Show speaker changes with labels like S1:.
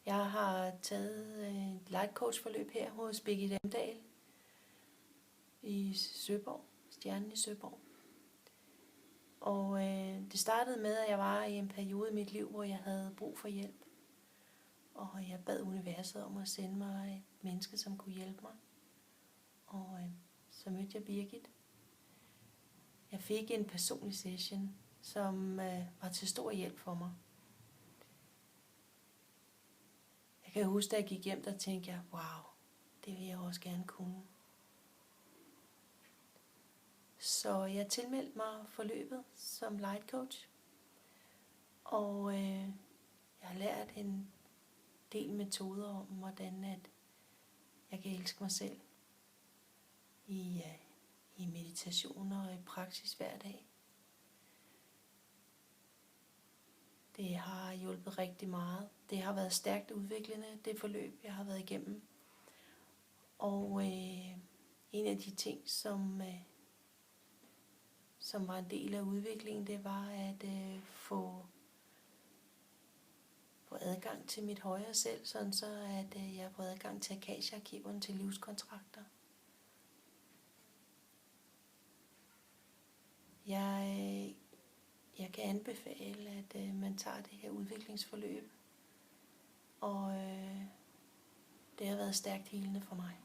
S1: Jeg har taget et light coach forløb her hos Birgit Emdahl i Søborg, Stjernen i Søborg. Og det startede med, at jeg var i en periode i mit liv, hvor jeg havde brug for hjælp. Og jeg bad universet om at sende mig et menneske, som kunne hjælpe mig. Og så mødte jeg Birgit. Jeg fik en personlig session, som var til stor hjælp for mig. Jeg kan huske, da jeg gik hjem, der tænkte jeg, wow, det vil jeg også gerne kunne. Så jeg tilmeldte mig forløbet som light coach. Og jeg har lært en del metoder om, hvordan at jeg kan elske mig selv i meditationer og i praksis hver dag. Det har hjulpet rigtig meget. Det har været stærkt udviklende, det forløb, jeg har været igennem. Og en af de ting, som var en del af udviklingen, det var at få adgang til mit højere selv, sådan så at jeg får adgang til Akasha-arkiverne, til livskontrakter. Jeg kan anbefale, at man tager det her udviklingsforløb, og det har været stærkt helende for mig.